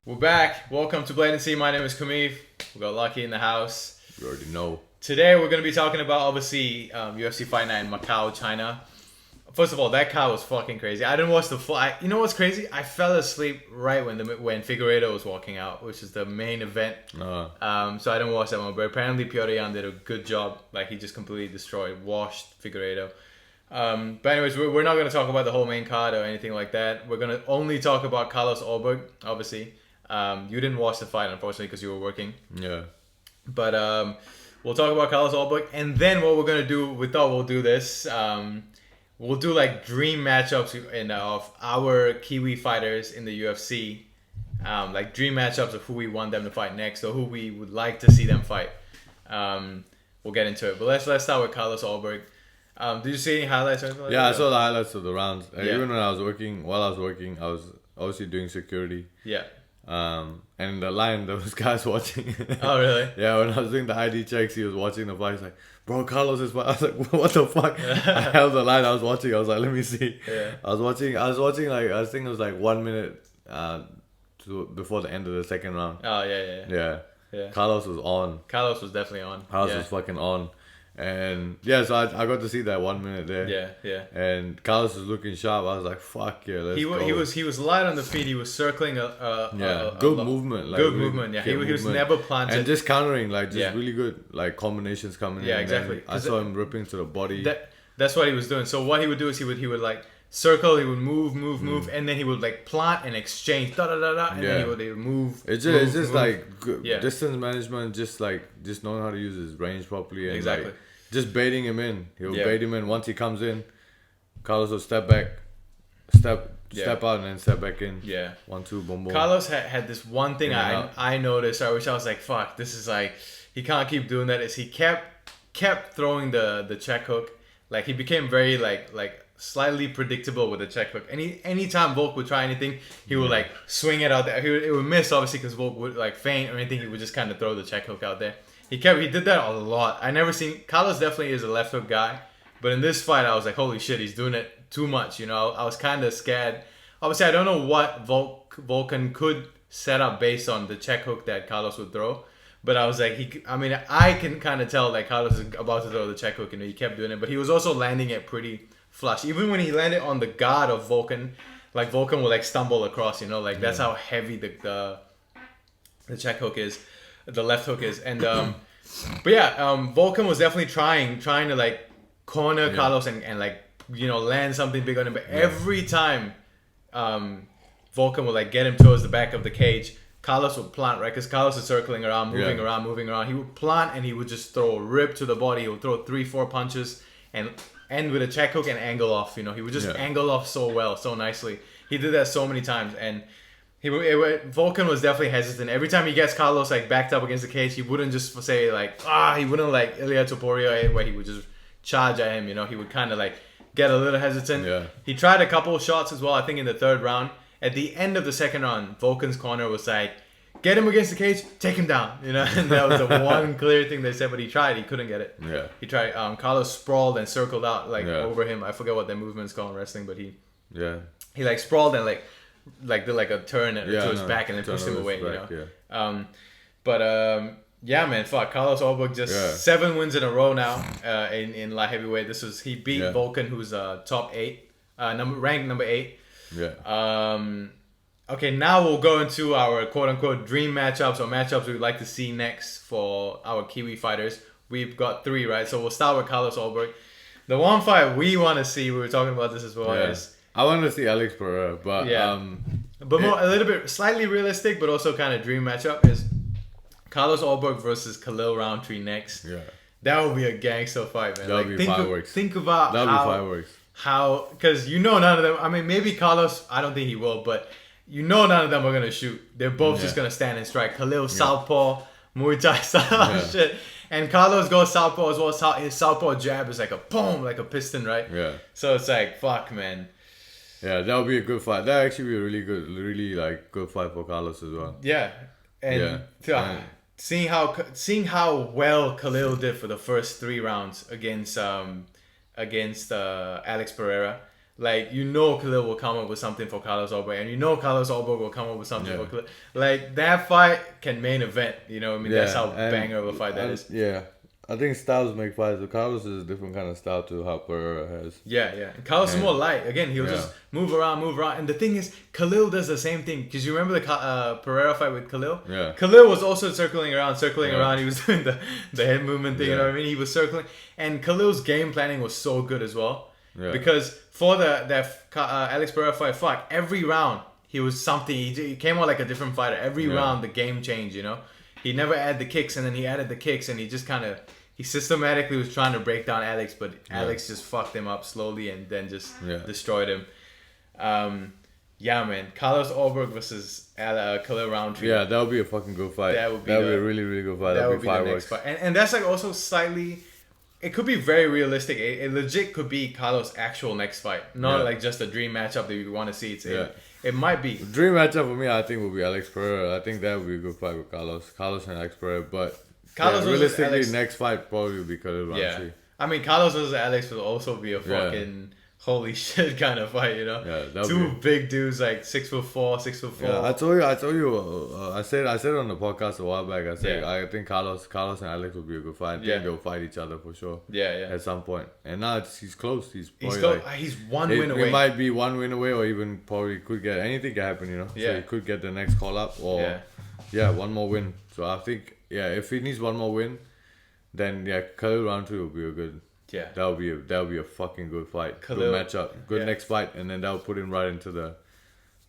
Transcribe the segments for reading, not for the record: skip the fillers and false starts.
We're back. Welcome to Blatancy. My name is Kumiv. We got Lucky in the house. You already know. Today we're going to be talking about obviously UFC Fight Night in Macau, China. First of all, that car was fucking crazy. I didn't watch the fight. You know what's crazy? I fell asleep right when Figueiredo was walking out, which is the main event. So I didn't watch that one. But apparently Piotr Jan did a good job. Like he just completely destroyed, washed Figueiredo. But anyways, we're not going to talk about the whole main card or anything like that. We're going to only talk about Carlos Ulberg, obviously. You didn't watch the fight, unfortunately, because you were working. Yeah. But we'll talk about Carlos Ulberg. And then what we're going to do, we thought we'll do this. We'll do like dream matchups of our Kiwi fighters in the UFC. Like dream matchups of who we want them to fight next or who we would like to see them fight. We'll get into it. But let's start with Carlos Ulberg. Did you see any highlights or anything like that? I saw the highlights of the rounds. Even when I was working, I was obviously doing security. Yeah. And in the line, there was guys watching. Oh, really? Yeah, when I was doing the ID checks, he was watching the fight. He's like, bro, Carlos is fight. I was like, what the fuck? I held the line. I was watching. I was like, let me see. Yeah. I was watching like, I think it was like 1 minute before the end of the second round. Oh, yeah. Carlos was on. Carlos was definitely on. Carlos was fucking on. And yeah, so I got to see that 1 minute there. Yeah. And Carlos was looking sharp. I was like, "Fuck yeah, let's go." He was light on the feet. He was circling good movement. Like, good really movement. Yeah, he was never planted. And just countering, like really good, like combinations coming in. Yeah, exactly. I saw him ripping to the body. That's what he was doing. So what he would do is he would like circle. He would move, and then he would like plant and exchange. And then he would move. It's just like distance management. Just knowing how to use his range properly. And exactly. Like, just baiting him in. He'll bait him in. Once he comes in, Carlos will step back, step out, and then step back in. Yeah. 1, 2, boom, boom. Carlos had this one thing I noticed, which I was like, fuck, this is like, he can't keep doing that. Is he kept throwing the check hook. Like, he became very, like slightly predictable with the check hook. Anytime Volk would try anything, he would, like, swing it out there. It would miss, obviously, because Volk would, like, feint or anything. He would just kind of throw the check hook out there. He did that a lot. Carlos definitely is a left hook guy, but in this fight I was like, holy shit, he's doing it too much, you know. I was kind of scared. Obviously I don't know what Volkan could set up based on the check hook that Carlos would throw, but I was like, I can kind of tell that Carlos is about to throw the check hook, and he kept doing it, but he was also landing it pretty flush. Even when he landed on the guard of Volkan, like Volkan would like stumble across, you know, like that's how heavy the check hook is. The left hook is, and Volkan was definitely trying to like corner Carlos and like, you know, land something big on him. But every time Volkan would like get him towards the back of the cage, Carlos would plant, right? Because Carlos is circling around, moving around. He would plant and he would just throw a rip to the body. He would throw 3-4 punches and end with a check hook and angle off. You know, he would just angle off so well, so nicely. He did that so many times, and Volkan was definitely hesitant. Every time he gets Carlos like backed up against the cage, he wouldn't just say like, he wouldn't like Ilya Topuria, where he would just charge at him, you know. He would kind of like get a little hesitant. Yeah. He tried a couple of shots as well, I think in the third round. At the end of the second round, Volkan's corner was like, get him against the cage, take him down, you know. And that was the one clear thing they said, but he tried, he couldn't get it. Yeah. He tried. Carlos sprawled and circled out like over him. I forget what that movement's called in wrestling, but he like sprawled and like did like a turn to his back and then pushed him away, back, you know. Man, fuck. Carlos Ulberg just 7 wins in a row now in light heavyweight. He beat Volkan, who's top 8, ranked number 8. Yeah. Okay, now we'll go into our quote unquote dream matchups or matchups we'd like to see next for our Kiwi fighters. We've got 3, right? So we'll start with Carlos Ulberg. The one fight we want to see, we were talking about this as well, is I want to see Alex Pereira, but more a little bit slightly realistic, but also kind of dream matchup is Carlos Ulberg versus Khalil Rountree next. Yeah, that would be a gangster fight, man. That would be fireworks. Think about fireworks. How, because you know none of them. I mean, maybe Carlos. I don't think he will, but you know none of them are gonna shoot. They're both just gonna stand and strike. Khalil southpaw, Muay Thai style shit. And Carlos goes southpaw as well. His southpaw jab is like a boom, like a piston, right? Yeah. So it's like, fuck, man. Yeah, that would be a good fight. That would actually be a really like good fight for Carlos as well. Yeah, and seeing how well Khalil did for the first 3 rounds against Alex Pereira, Like, you know Khalil will come up with something for Carlos Ulberg, and you know Carlos Ulberg will come up with something for Khalil. Like, that fight can main event, you know what I mean? That's how banger of a fight that is. Yeah. I think styles make fights. So Carlos is a different kind of style to how Pereira has. Yeah. And Carlos is more light. Again, he'll just move around. And the thing is, Khalil does the same thing. Because you remember the Pereira fight with Khalil? Yeah. Khalil was also circling around. He was doing the head movement thing, you know what I mean? He was circling. And Khalil's game planning was so good as well. Yeah. Because for that Alex Pereira fight, every round, he was something. He came out like a different fighter. Every round, the game changed, you know? He never added the kicks, and then he added the kicks, and he just kind of... He systematically was trying to break down Alex, but Alex just fucked him up slowly and then just destroyed him. Man. Carlos Ulberg versus Khalil Rountree. Yeah, that would be a fucking good fight. That would be a really, really good fight. That would be the next fight. And that's like also slightly... It could be very realistic. It legit could be Carlos' actual next fight. Not like just a dream matchup that we want to see. It might be. The dream matchup for me, I think, would be Alex Pereira. I think that would be a good fight with Carlos. Carlos and Alex Pereira. But realistically, next fight probably would be Khalil Rountree. Yeah. I mean, Carlos versus Alex would also be a fucking... holy shit kind of fight, you know? Yeah, two big dudes, like 6'4", 6'4". Yeah, I told you. I said on the podcast a while back. I said I think Carlos and Alex will be a good fight. I think they'll fight each other for sure. Yeah. At some point, and now he's close. He's close. He's one win away. It might be one win away, or even probably could get anything can happen. You know. Yeah. So he could get the next call up, or one more win. So I think if he needs one more win, then Khalil Rountree will be a good. Yeah, that would be a fucking good fight. Khalil, good matchup. Good next fight, and then that would put him right into the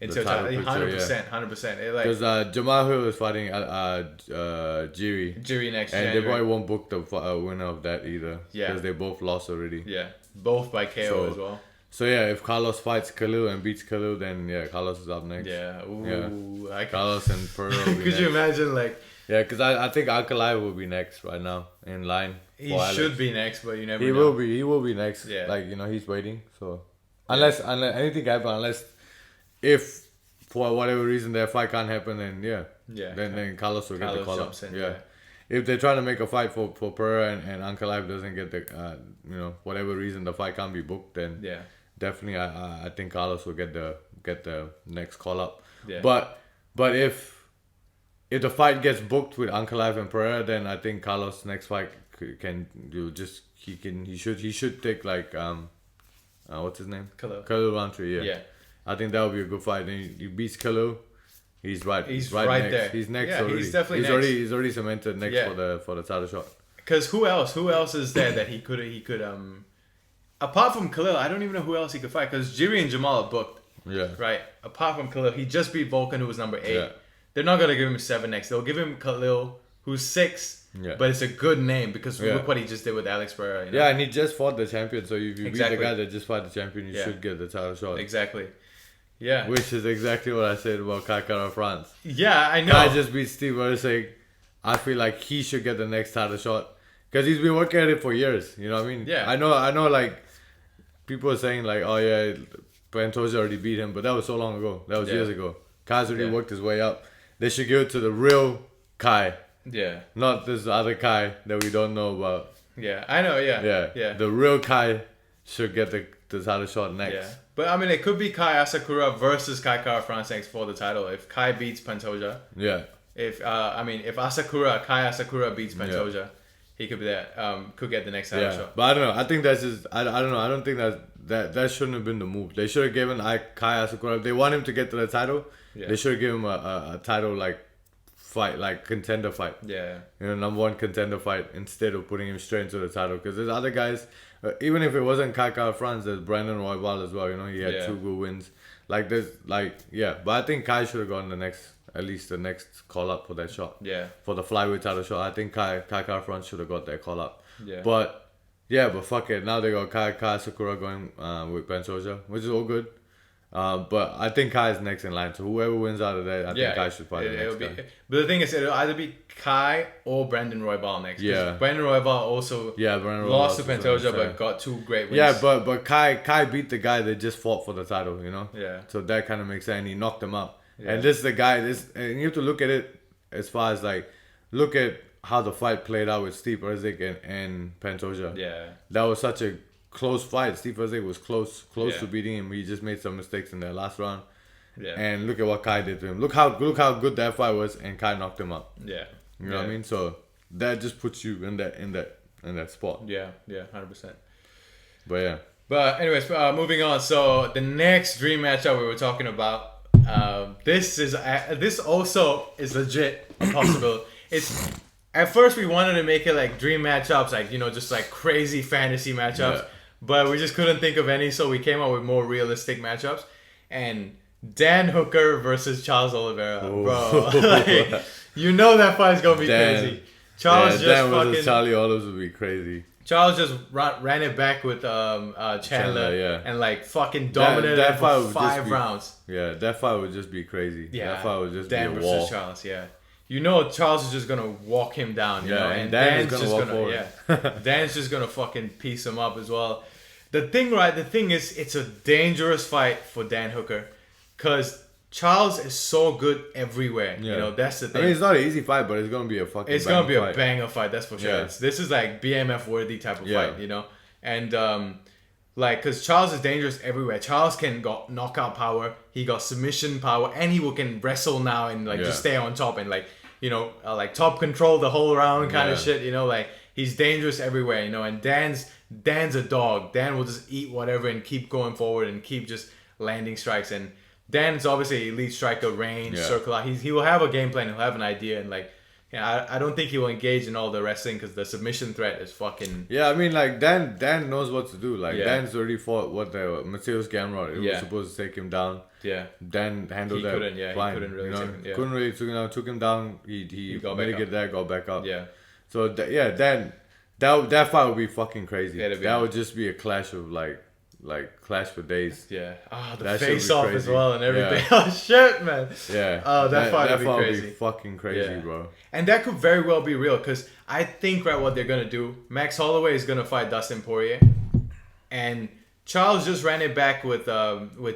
title picture. 100%. Because Jamal Hill is fighting Jiri. Jiri next and January. They probably won't book the winner of that either. Yeah, because they both lost already. Yeah, both by KO as well. So if Carlos fights Khalil and beats Khalil, then Carlos is up next. Yeah, Carlos and Pereira. Could you imagine like? Yeah, because I think Alkali will be next right now in line. He should be next, but you never know. He will be next. Yeah. Like, he's waiting. So unless anything happens, if for whatever reason their fight can't happen, then then Carlos will get the call up. If they're trying to make a fight for Pereira and Ankalaev doesn't get the whatever reason the fight can't be booked, then definitely I think Carlos will get the next call up. Yeah. But if the fight gets booked with Ankalaev and Pereira, then I think Carlos' next fight he should take like what's his name? Khalil Rountree. Yeah. I think that would be a good fight. Then he beats Khalil. He's right next. There. He's next already. He's definitely next. He's already cemented next for the title shot. Because who else is there that he could apart from Khalil, I don't even know who else he could fight. Because Jiri and Jamal are booked. Yeah. Right. Apart from Khalil, he just beat Volkan, who was number 8. Yeah. They're not gonna give him 7 next. They'll give him Khalil, who's 6. Yeah. But it's a good name because look what he just did with Alex Pereira. Yeah, and he just fought the champion. So if you beat the guy that just fought the champion, you should get the title shot. Exactly. Yeah. Which is exactly what I said about Kakara France. Yeah, I know. Guy just beat Steve Erceg. I feel like he should get the next title shot because he's been working at it for years. You know what I mean? Yeah. I know. Like people are saying, like, oh yeah, Pantoja already beat him, but that was so long ago. That was years ago. Kai's already worked his way up. They should give it to the real Kai. Yeah. Not this other Kai that we don't know about. Yeah, I know. Yeah. The real Kai should get the title shot next. Yeah. But I mean, it could be Kai Asakura versus Kai Kara France next for the title. If Kai beats Pantoja. Yeah. If Kai Asakura beats Pantoja, he could be that. Could get the next title shot. But I don't know. I think that's just. I don't know. I don't think that shouldn't have been the move. They should have given Kai Asakura. If they want him to get to the title, they should have given him a title fight, like contender fight. Yeah. Number 1 contender fight instead of putting him straight into the title. Because there's other guys, even if it wasn't Kai France, there's Brandon Royval as well. He had 2 good wins. But I think Kai should have gotten at least the next call up for that shot. Yeah. For the flyweight title shot. I think Kai France should have got that call up. Yeah. But fuck it. Now they got Kai Sakura going with Pantoja, which is all good. But I think Kai is next in line. So whoever wins out of that, I think Kai should fight the next guy. But the thing is, it'll either be Kai or Brandon Royval next. Yeah. Brandon Royval also lost to Pantoja but got 2 great wins. Yeah, but Kai beat the guy that just fought for the title, Yeah. So that kind of makes sense. He knocked him up. Yeah. And this is the guy, and you have to look at it as far as look at how the fight played out with Steve Erceg and Pantoja. Yeah. That was such a close fight. Steve Fursteig was close to beating him. He just made some mistakes in that last round. Yeah. And look at what Kai did to him. Look how good that fight was, and Kai knocked him out. Yeah. You know what I mean? So that just puts you in that spot. Yeah. 100%. But yeah. But anyways, moving on. So the next dream matchup we were talking about. This also is legit a possibility. It's at first we wanted to make it like dream matchups, like just like crazy fantasy matchups, but we just couldn't think of any, so we came up with more realistic matchups. And Dan Hooker versus Charles Oliveira, bro. Like, that fight's gonna be crazy. Charles Dan versus Charlie Olives would be crazy. Charles just ran it back with Chandler, and like fucking dominated that for 5 rounds. Yeah, that fight would just be crazy. Yeah, that fight would just Dan be a versus wall. Charles. Yeah, Charles is just gonna walk him down. And Dan's just gonna walk forward. Dan's just gonna fucking piece him up as well. The thing is, it's a dangerous fight for Dan Hooker, cause Charles is so good everywhere. Yeah. That's the thing. I mean, it's not an easy fight, but it's gonna be a fucking. It's gonna be a banger fight. That's for sure. Yeah. This is like BMF worthy type of fight, and cause Charles is dangerous everywhere. Charles can got knockout power. He got submission power, and he can wrestle now and just stay on top and top control the whole round kind of shit. Like he's dangerous everywhere. And Dan's a dog. Dan will just eat whatever and keep going forward and keep just landing strikes. And Dan's obviously elite striker, range, circle out. He will have a game plan. He'll have an idea, and I don't think he will engage in all the wrestling because the submission threat is fucking. Yeah, I mean, like Dan knows what to do. Like Dan's already fought Mateus Gamrot. It was supposed to take him down. Yeah. Dan handled that. Fine. He couldn't really. Couldn't really took him down. He mitigated that, got back up. Yeah. So Dan, that fight would be fucking crazy. That would just be a clash of like clash for days. Yeah. The face off as well and everything. Yeah. Oh shit, man. Yeah. That fight would be crazy. Would be fucking crazy, bro. And that could very well be real, because I think what they're gonna do. Max Holloway is gonna fight Dustin Poirier, and Charles just ran it back with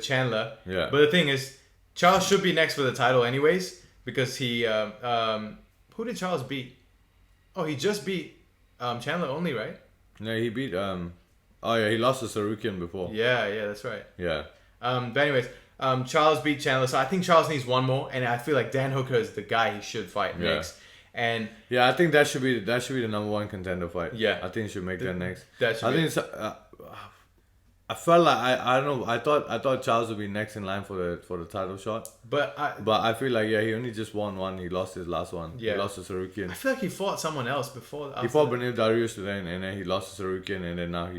Chandler. Yeah. But the thing is, Charles should be next for the title anyways, because he who did Charles beat? Oh, he just beat Chandler only, right? No, he beat he lost to Sarukian before. Yeah, that's right. Yeah. But anyways, Charles beat Chandler, so I think Charles needs one more, and I feel like Dan Hooker is the guy he should fight next. And I think that should be the number one contender fight. Yeah, I think he should make that next. I felt like I don't know. I thought Charles would be next in line for the title shot. But I feel like he only just won one. He lost his last one. Yeah. He lost to Sarukian. I feel like he fought someone else before. He fought Benil Darius today, and then he lost to Sarukian, and then now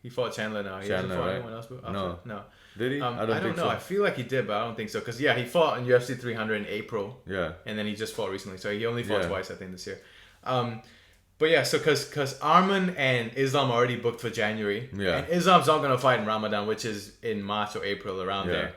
he fought Chandler now. He hasn't fought anyone else before. No. Did he? I don't know. So. I feel like he did, but I don't think so. Because he fought in UFC 300 in April. Yeah. And then he just fought recently, so he only fought twice, I think, this year. But yeah, so because Arman and Islam are already booked for January, and Islam's not gonna fight in Ramadan, which is in March or April, around there.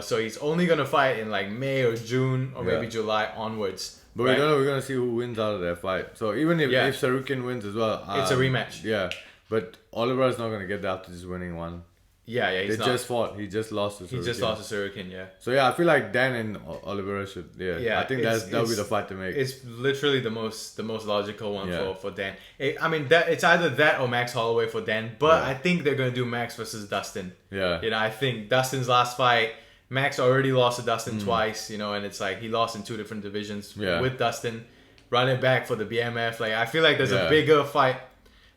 So he's only gonna fight in like May or June or maybe July onwards. But we're gonna see who wins out of that fight. So even if Sarukian wins as well, it's a rematch. Yeah, but Oliveira's not gonna get that after just winning one. Yeah, he's not. Just fought. He just lost to Sarukian. He just lost to Sarukian, yeah. So I feel like Dan and Oliveira should. I think that'll be the fight to make. It's literally the most logical one for Dan. It's either that or Max Holloway for Dan, but I think they're gonna do Max versus Dustin. Yeah. I think Dustin's last fight, Max already lost to Dustin twice. And it's like he lost in 2 different divisions with Dustin. Run it back for the BMF. Like I feel like there's a bigger fight.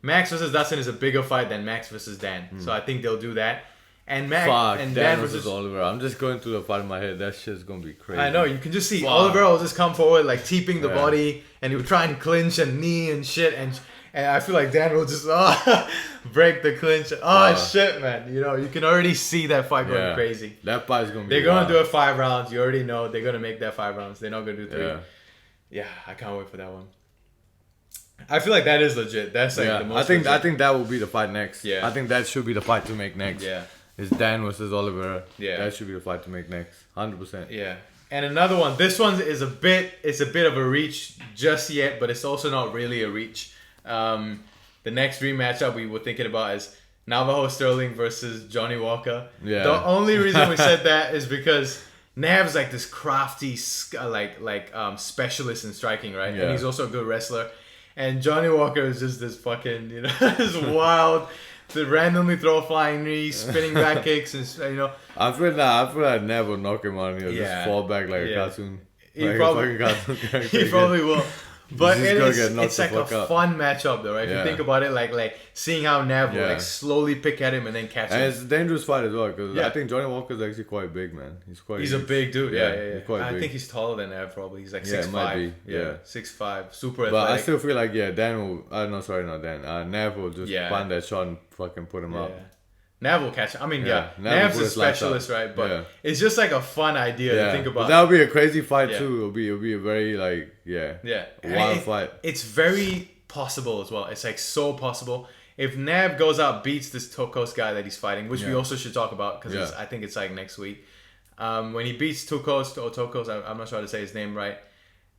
Max versus Dustin is a bigger fight than Max versus Dan. So I think they'll do that. And Dan versus Oliveira. I'm just going through the part of my head. That shit's gonna be crazy. I know. You can just see Oliveira will just come forward like teeping the body, and he will try and clinch and knee and shit. And I feel like Dan will just break the clinch. Shit, man. You can already see that fight going crazy. That fight's gonna be. They're gonna do it 5 rounds. You already know they're gonna make that 5 rounds. They're not gonna do 3. Yeah, I can't wait for that one. I feel like that is legit. That's like the most. I think that will be the fight next. Yeah. I think that should be the fight to make next. Yeah. It's Dan versus Oliveira. Yeah. That should be the fight to make next. 100%. Yeah. And another one. This one is a bit of a reach just yet, but it's also not really a reach. The next dream matchup we were thinking about is Navajo Stirling versus Johnny Walker. Yeah. The only reason we said that is because Nav's like this crafty specialist in striking, right? Yeah. And he's also a good wrestler. And Johnny Walker is just this fucking, this wild, to randomly throw a flying knee, spinning back kicks, and you know. I feel like Nav will knock him out and he'll just fall back like a cartoon. He probably will. But it's like a fun matchup though, right? If you think about it, like seeing how Nav will like slowly pick at him and then catch him. And it's a dangerous fight as well because I think Johnny Walker's actually quite big, man. He's a big dude. Yeah. He's quite big. I think he's taller than Nav probably. He's like 6'5". Might be. 6'5", super athletic. But I still feel like Dan will. Not Dan. Nav will just find that shot and fucking put him up. Nav will catch. I mean, Nav's a specialist, right? But it's just like a fun idea to think about. But that would be a crazy fight too. It'll be a very wild fight. It's very possible as well. It's like so possible. If Nav goes out, beats this Tukos guy that he's fighting, which we also should talk about because I think it's like next week. When he beats Tukos or Tokos, I'm not sure how to say his name right.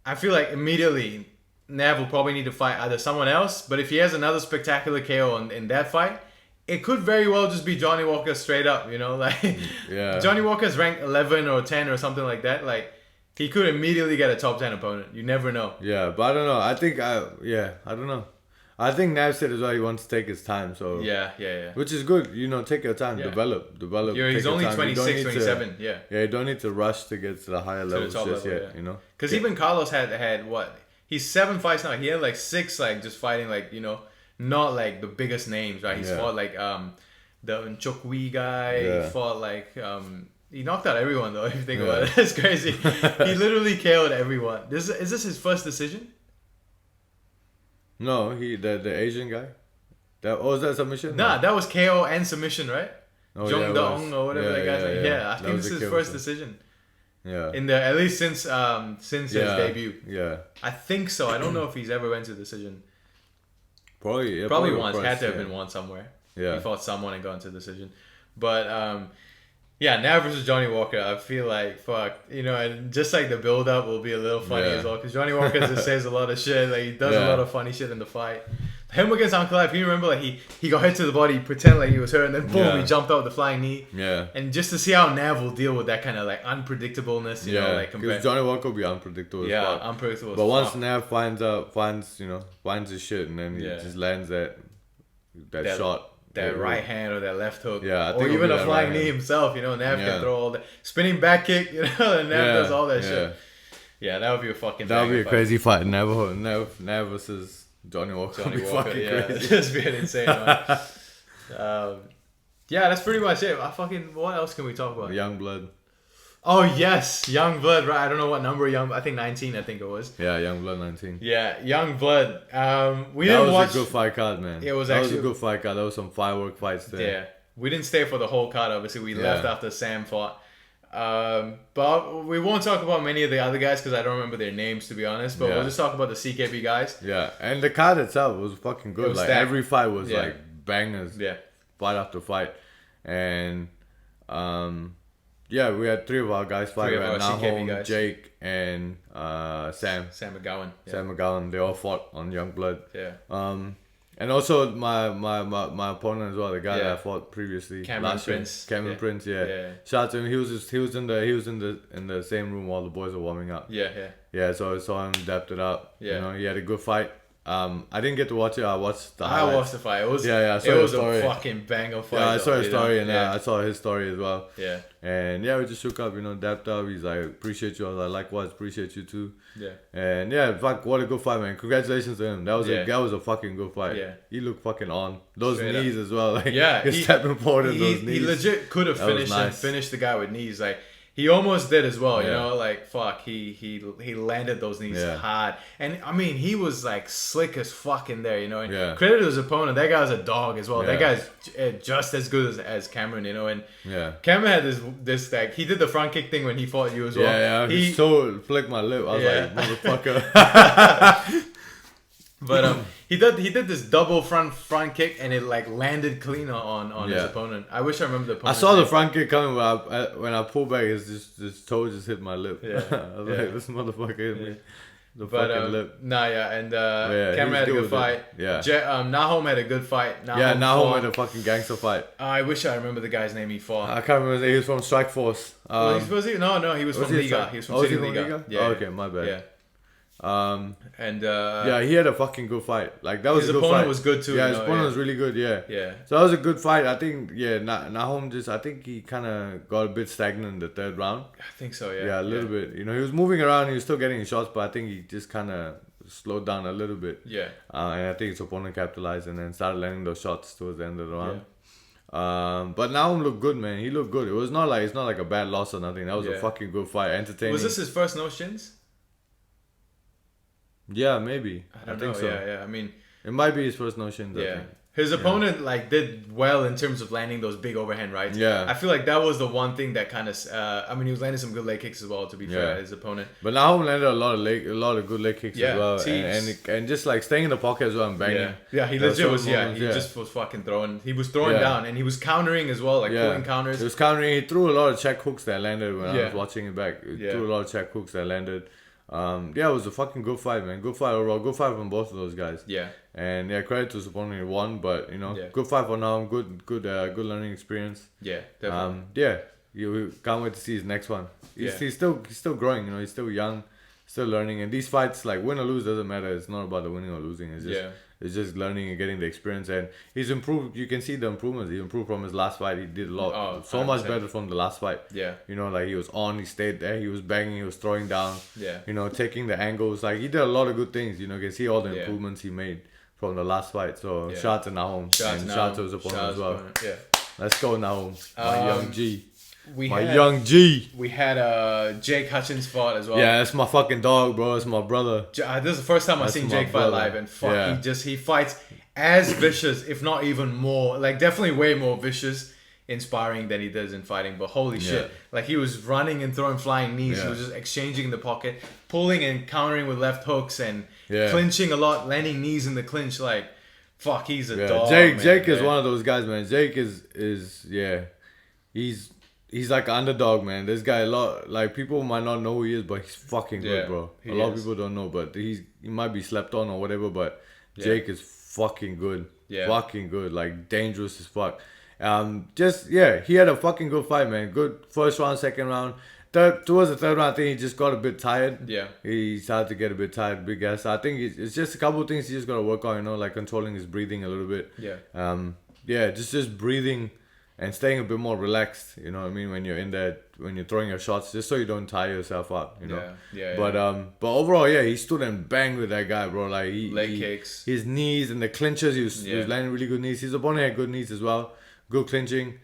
I feel like immediately Nav will probably need to fight either someone else. But if he has another spectacular KO in that fight, it could very well just be Johnny Walker straight up, you know, like Johnny Walker's ranked 11 or 10 or something like that. Like he could immediately get a top 10 opponent. You never know. Yeah, but I don't know. I don't know. I think Nav said as well he wants to take his time. So yeah. Which is good, you know. Take your time, develop. He's only 26, 27. Yeah, you don't need to rush to get to the higher levels just yet. You know, because even Carlos had what? He's 7 fights now. He had like 6 like just fighting like, you know. Not like the biggest names, right? He's fought like the Nchokwi guy. He fought like he knocked out everyone though. If you think about it, it's crazy. He literally KO'd everyone. Is this his first decision? No, the Asian guy. Was that submission? Nah, that was KO and submission, right? Jung Dong or whatever that guy's name. Yeah, I think this is his first decision. Yeah. At least since his debut. Yeah. I think so. I don't know if he's ever went to decision. Probably once. Had to have been one somewhere. Yeah. He fought someone and got into decision. But Nav versus Johnny Walker, I feel like fuck, you know, and just like the build up will be a little funny as well because Johnny Walker just says a lot of shit. Like he does a lot of funny shit in the fight. Him against Uncle Life, you remember like he got hit to the body, pretend like he was hurt, and then boom, he jumped out with the flying knee. Yeah. And just to see how Nav will deal with that kind of like unpredictableness, you know, like because Johnny Walker will be unpredictable. Yeah, unpredictable. But once Nav finds his shit, and then he just lands that shot. That right hand or that left hook. Yeah, I think or even a flying knee himself, you know, Nav can throw all that spinning back kick, you know, and Nav does all that shit. Yeah, that would be a fucking that would be a crazy fight. Nav versus Johnny Walker. Crazy. Just being insane, man. That's pretty much it. What else can we talk about? Young Blood. Oh yes, Young Blood, right? I don't know what number I think 19. I think it was. Yeah, Young Blood 19. Yeah, Young Blood. That was a good fight card, man. It was that actually was a good fight card. There was some firework fights there. Yeah, we didn't stay for the whole card. Obviously, we left after Sam fought. But we won't talk about many of the other guys because I don't remember their names, to be honest. But we'll just talk about the CKB guys. Yeah, and the card itself was fucking good. Like stacked. Every fight was like bangers. Yeah, fight after fight, and we had 3 of our guys fight. We had Nahom, Jake, and Sam. Sam McGowan. Yeah. Sam McGowan. They all fought on Young Blood. Yeah. And also my opponent as well, the guy that I fought previously, Cameron Prince. Prince, yeah. Shout out to him. He was in the same room while the boys were warming up. Yeah. So I saw him dapped it up. Yeah. You know, he had a good fight. I didn't get to watch it. I watched the highlights. I watched the fight. It was a fucking banger fight. Yeah, I saw his story and I saw his story as well. Yeah. And we just shook up, dapped up. He's like, appreciate you. I was like, likewise, appreciate you too. Yeah. And fuck, what a good fight, man. Congratulations to him. That was a fucking good fight. Yeah. He looked fucking on. Those straight knees up. As well. Like, he's stepping forward in those knees. He legit could have finished the guy with knees. Like, he almost did as well, you know, like fuck, he landed those knees hard, and I mean he was like slick as fuck in there, you know. And credit to his opponent, that guy's a dog as well. That guy's just as good as Cameron, you know. And Cameron had this like he did the front kick thing when he fought you as well. Yeah, he so flicked my lip. I was like, motherfucker. But he did this double front kick and it like landed clean on his opponent. I wish I remember the opponent. I saw the front kick coming when I pulled back. His toe just hit my lip. Yeah, I was like, this motherfucker hit me. The fucking lip. And Cameron had a good fight. Yeah. Nahom had a good fight. Nahom had a fucking gangster fight. I wish I remember the guy's name he fought. I can't remember. He was from Strike Force. Was he? No, he was from Liga. He was from City Liga. Yeah. Oh, okay, my bad. Yeah. He had a fucking good fight. Like that was a good fight. His opponent was good too. Yeah, his opponent was really good. Yeah. Yeah. So that was a good fight. I think. Yeah, Nahom I think he kind of got a bit stagnant in the third round. I think so. Yeah. Yeah, a little bit. You know, he was moving around. He was still getting shots, but I think he just kind of slowed down a little bit. Yeah. And I think his opponent capitalized and then started landing those shots towards the end of the round. Yeah. But Nahom looked good, man. He looked good. It's not like a bad loss or nothing. That was a fucking good fight. Entertaining. Was this his first no shins? Yeah, maybe. I think so. Yeah. I mean, it might be his first no shins. Yeah. His opponent did well in terms of landing those big overhand rights. Yeah. I feel like that was the one thing that kind of. He was landing some good leg kicks as well. To be fair, his opponent. But Nahom landed a lot of good leg kicks as well, and just like staying in the pocket as well and banging. Yeah, he legit was. He just was fucking throwing. He was throwing down and he was countering as well, like pulling counters. He was countering. He threw a lot of check hooks that landed when I was watching it back. He threw a lot of check hooks that landed. It was a fucking good fight, man. Good fight overall. Good fight from both of those guys. Yeah. And credit to his opponent, he won, but good fight for now. Good learning experience. Yeah, definitely. You can't wait to see his next one. He's still growing. He's still young, still learning. And these fights, like win or lose, doesn't matter. It's not about the winning or losing. It's just learning and getting the experience. And he's improved. You can see the improvements. He improved from his last fight. He did a lot, so much better from the last fight. Yeah. Like he was on. He stayed there. He was banging. He was throwing down. Yeah. Taking the angles. Like he did a lot of good things. You can see all the improvements he made from the last fight. So shout out to Nahom. Shout out to his opponent as well. Yeah. Let's go, Nahom. My young G. Young G. We had Jake Hutchins fought as well. Yeah, that's my fucking dog, bro. It's my brother. This is the first time I've seen Jake fight live, and he fights as vicious, if not even more. Like definitely way more vicious, inspiring than he does in fighting. But holy shit, like he was running and throwing flying knees. Yeah. He was just exchanging in the pocket, pulling and countering with left hooks, and clinching a lot, landing knees in the clinch. Like, fuck, he's a dog. Jake is one of those guys, man. Jake is He's like an underdog, man. This guy, like people might not know who he is, but he's fucking good, bro. A lot of people don't know, but he might be slept on or whatever. But Jake is fucking good, fucking good, like dangerous as fuck. He had a fucking good fight, man. Good first round, second round. Towards the third round, I think he just got a bit tired. Yeah, he started to get a bit tired, big ass. I think it's just a couple of things he just got to work on, like controlling his breathing a little bit. Yeah. Just breathing. And staying a bit more relaxed, you know what I mean, when you're in there, when you're throwing your shots, just so you don't tire yourself out, you know. But overall, he stood and banged with that guy, bro. Like leg kicks, his knees and the clinches, he was landing really good knees. His opponent had good knees as well, good clinching,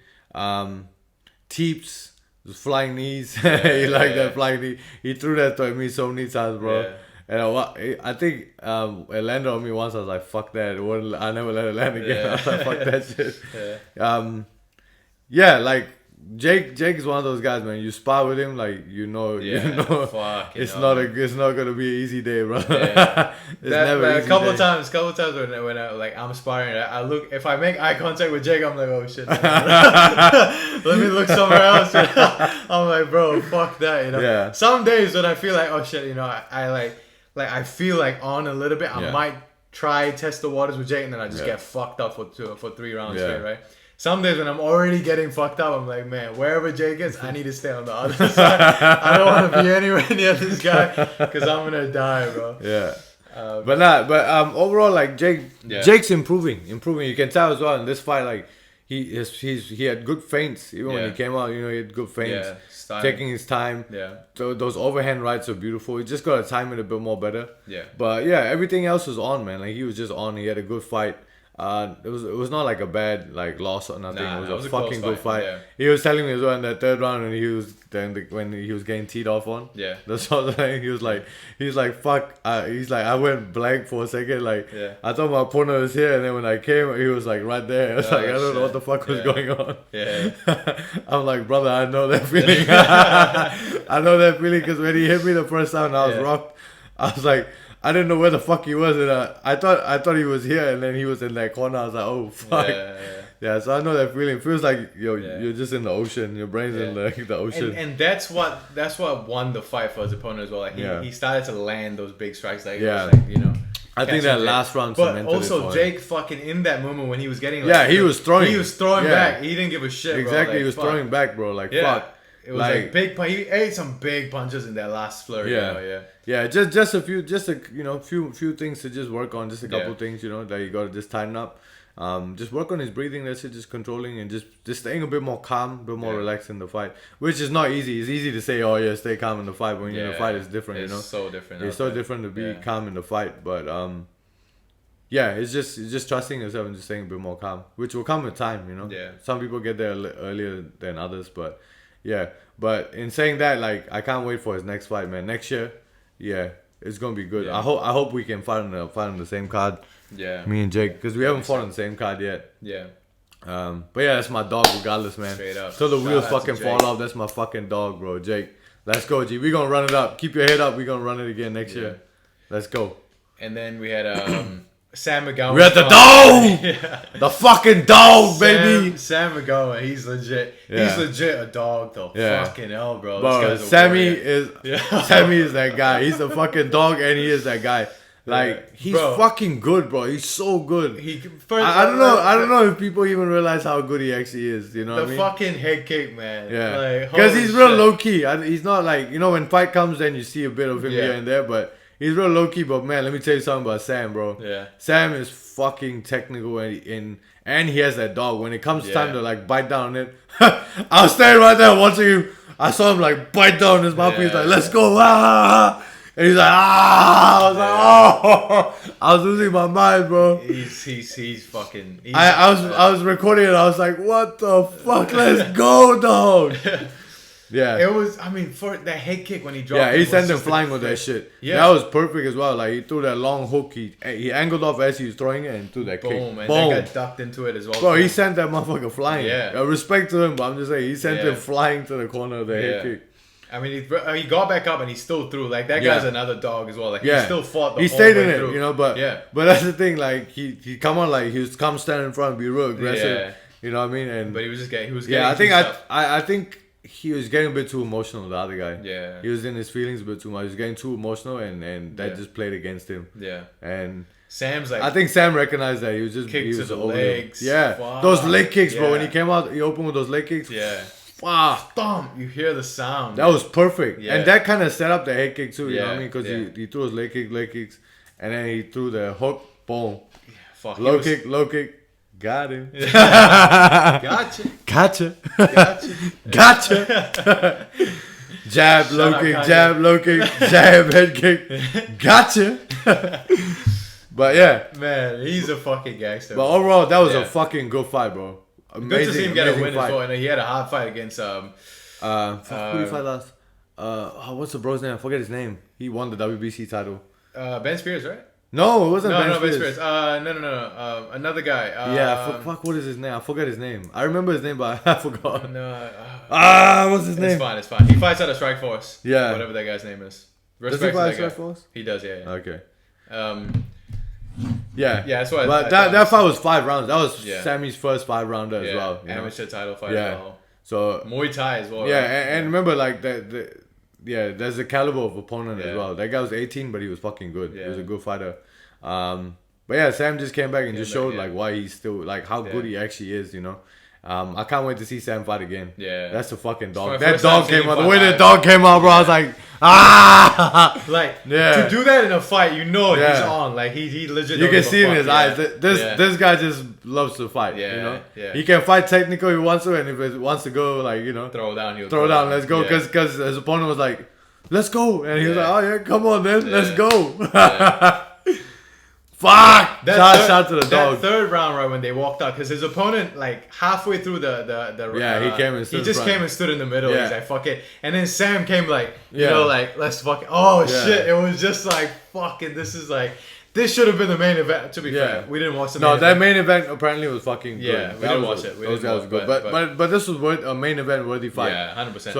teeps, flying knees. That flying knee. He threw that to me so many times, bro. Yeah. And I think it landed on me once. I was like, "Fuck that! I never let it land again." I was like, "Fuck that shit." Like Jake is one of those guys, man. You spar with him, like it's not gonna be an easy day, bro. Yeah. A couple of times when I'm sparring, I look, if I make eye contact with Jake, I'm like, oh shit, let me look somewhere else. I'm like, bro, fuck that, Yeah. Some days when I feel like, oh shit, I feel like on a little bit, I might try test the waters with Jake, and then I just get fucked up for 3 rounds straight, right? Some days when I'm already getting fucked up, I'm like, man, wherever Jake is, I need to stay on the other side. I don't want to be anywhere near this guy because I'm gonna die, bro. Yeah. Overall, like Jake's improving. You can tell as well in this fight, like he had good feints. Even when he came out, he had good feints. Taking his time. Yeah. So those overhand rights are beautiful. He just got to time it a bit more better. Yeah. But everything else was on, man. Like he was just on. He had a good fight. It was not like a bad loss or nothing. It was a fucking good fight. Yeah. He was telling me as well in that third round when he was getting teed off on. Yeah. That's all. He was like fuck. I went blank for a second. Like I thought my opponent was here, and then when I came, he was like right there. I was I don't know what the fuck was going on. Yeah. I'm like, brother, I know that feeling. I know that feeling because when he hit me the first time, I was rocked. I was like, I didn't know where the fuck he was, and I thought he was here, and then he was in that corner. I was like, oh fuck. Yeah, so I know that feeling. It feels like you're just in the ocean. Your brain's in the ocean. And that's what won the fight for his opponent as well. Like he started to land those big strikes. Like I think that last round. But also Jake fucking in that moment when he was getting he was throwing. He was throwing back. He didn't give a shit. Exactly, bro. He was throwing back, bro. Like fuck. It was like big. He ate some big punches in that last flurry. Yeah. Just a few, few things to just work on. Just a couple things, that you gotta just tighten up. Just work on his breathing. That's it. Just controlling and just staying a bit more calm, a bit more relaxed in the fight, which is not easy. It's easy to say, oh yeah, stay calm in the fight. When you're in the fight, it's different. It's so different. It's so different to be calm in the fight, but it's just trusting yourself and just staying a bit more calm, which will come with time. Yeah. Some people get there earlier than others, but yeah. But in saying that, like, I can't wait for his next fight, man. Next year, it's gonna be good. Yeah. I hope we can fight on the same card. Yeah. Me and Jake, because we haven't fought on the same card yet. Yeah. But yeah, that's my dog regardless, man. Straight up. Till the wheels fucking fall off, that's my fucking dog, bro. Jake, let's go, G. We gonna run it up. Keep your head up. We gonna run it again next year. Let's go. And then we had Sam McGowan. We had the dog! The fucking dog, baby! Sam McGowan, he's legit. Yeah. He's legit a dog, though. Yeah. Fucking hell, bro. Bro, Sammy is that guy. He's the fucking dog and he is that guy. Like, he's fucking good, bro. He's so good. I don't know if people even realize how good he actually is. You know what I mean? The fucking head kick, man. Yeah. Because he's real low key. He's not like, when fight comes, then you see a bit of him here and there, but he's real low key. But man, let me tell you something about Sam, bro. Yeah. Sam is fucking technical and he has that dog. When it comes time to like bite down on it, I was standing right there watching him. I saw him like bite down his mouth. He's like, let's go. And he's like, I was like, I was losing my mind, bro. He's fucking. I was recording it. I was like, what the fuck? Let's go, dog. Yeah. It was. I mean, for that head kick when he dropped. Yeah, he sent him flying with that shit. Yeah, that was perfect as well. Like he threw that long hook. He angled off as he was throwing it and threw that kick. Boom, and that guy ducked into it as well. Bro, he sent that motherfucker flying. Yeah. Respect to him, but I'm just saying he sent him flying to the corner of the head kick. I mean, he got back up and he still threw. Like, that guy's another dog as well. Like, he still fought the he whole stayed way in it, through. But that's the thing. Like, he come on, like, he was come stand in front and be real aggressive. Yeah. You know what I mean? But he was just getting. I think he was getting a bit too emotional. The other guy. Yeah. He was in his feelings a bit too much. He was getting too emotional, and that just played against him. Yeah. And Sam's like. I think Sam recognized that he was just kicks to the legs. Yeah. Fuck. Those leg kicks, bro. When he came out, he opened with those leg kicks. Yeah. Fuck. Thump. You hear the sound. That was perfect. Yeah. And that kind of set up the head kick too, you know what I mean? Because he threw his leg kicks, and then he threw the hook, boom. Yeah, fuck. Low kick. Got him. Gotcha. Jab, low kick, jab, head kick. Gotcha. But yeah. Man, he's a fucking gangster. But overall, that was a fucking good fight, bro. Amazing, good to see him get a win fight. as well. And he had a hard fight against who did he fight last? What's the bro's name? I forget his name. He won the WBC title. Ben Spears, right? No, it wasn't Ben Spears. No. Another guy. What is his name? I forget his name. I remember his name, but I forgot. What's his name? It's fine. He fights out of Strikeforce. Yeah. Whatever that guy's name is. Does he fight at Strikeforce? He does, yeah. Okay. Yeah, that's why. But that fight was 5 rounds. That was Sammy's first 5-rounder as well. Amateur title fight as well. So Muay Thai as well. Yeah, right? And remember, like there's a caliber of opponent as well. That guy was 18, but he was fucking good. Yeah. He was a good fighter. But yeah, Sam just came back and just showed like why he's still like how good he actually is. I can't wait to see Sam fight again. Yeah. That's a fucking dog. That dog came out. The way that dog came out, bro, I was like, to do that in a fight, he's on. Like, he legit. You can see in his eyes. This guy just loves to fight, Yeah. He can fight technical if he wants to, and if he wants to go, like, throw down, throw down, let's go. Because his opponent was like, let's go. And he was like, oh, yeah, come on, man. Let's go. Fuck! Shout to the dog. That third round, right when they walked out, because his opponent, like halfway through he came and stood. He just came and stood in the middle. He's like, "Fuck it," and then Sam came like, like, "Let's fuck it." Oh shit! It was just like, "Fucking, this is like." This should have been the main event. To be fair, we didn't watch the main event. That main event apparently was fucking good. Yeah, we didn't watch it. Those guys was good, but this was a main event worthy fight. Yeah, 100%.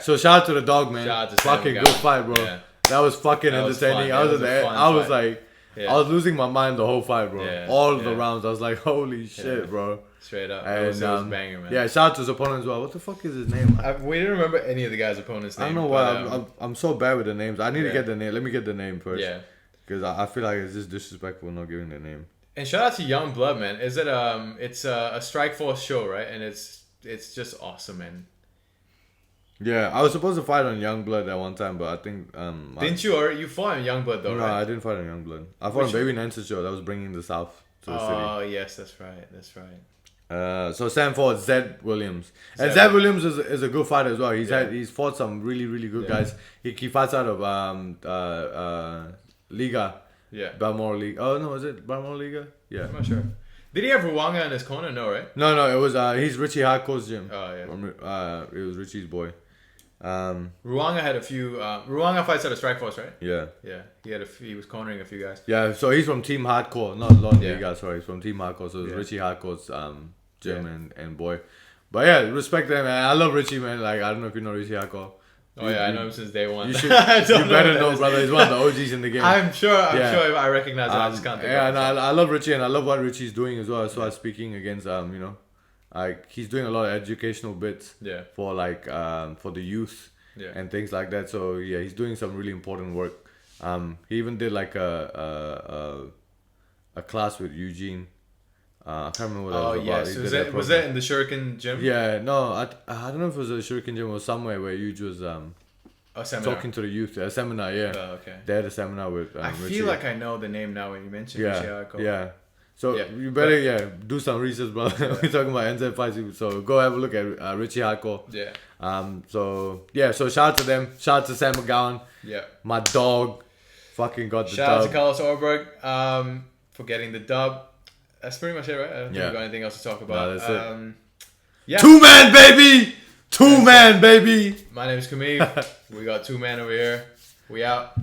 So shout out to the dog, man. Shout out to fucking good fight, bro. Yeah. That was fucking entertaining. I was like. Yeah. I was losing my mind the whole fight, bro. Yeah, all of the rounds. I was like, holy shit, bro. Straight up. And, it was banger, man. Yeah, shout out to his opponent as well. What the fuck is his name? We didn't remember any of the guys' opponents' names. I don't know why. I'm so bad with the names. I need to get the name. Let me get the name first. Yeah. Because I feel like it's just disrespectful not giving the name. And shout out to Young Blood, man. Is it it's a Strikeforce show, right? And it's just awesome, man. Yeah, I was supposed to fight on Youngblood at one time, but I think didn't you? Or you fought on Youngblood though? No, right? I didn't fight on Youngblood. I fought on Baby Nance's show. That was bringing the South to the city. Oh yes, that's right. That's right. So Sam fought Zed Williams, and Zed Williams is a good fighter as well. He's fought some really good guys. He fights out of Liga. Yeah. Balmoral League. Oh no, is it Balmoral Liga? Yeah. I'm not sure. Did he have Ruanga in his corner? No, right? No, it was he's Richie Hardcore's gym. Oh yeah. It was Richie's boy. Ruanga had a few. Ruanga fights out of Strikeforce, right? Yeah. Yeah. He was cornering a few guys. Yeah. So he's from Team Hardcore, not Liga. Sorry, he's from Team Hardcore. So it's Richie Hardcore's gym and boy. But yeah, respect them, man. I love Richie, man. Like I don't know if you know Richie Hardcore. Oh yeah, I know him since day one. You better know, brother. He's one of the OGs in the game. I'm sure if I recognize him, I just can't think of it. I love Richie, and I love what Richie's doing as well. As far as speaking against, like he's doing a lot of educational bits for like for the youth and things like that. So yeah, he's doing some really important work. He even did like a class with Eugene. I can't remember what that was about. So was that in the Shuriken gym? Yeah, no, I don't know if it was a Shuriken gym or somewhere where Huge was talking to the youth. A seminar, yeah. Oh, okay. They had a seminar with I Richie. feel like I know the name now when you mentioned Richie. Yeah. So you better do some research, brother. Yeah. We're talking about NZ fights, so go have a look at Richie Hardcore. Yeah. So shout out to them. Shout out to Sam McGowan. Yeah. My dog, fucking got the dub. Shout out to Carlos Ulberg for getting the dub. That's pretty much it, right? I don't think we've got anything else to talk about. No, that's it. Yeah. 2-man, baby! 2-man, baby! My name is Kumiv. We got 2 men over here. We out.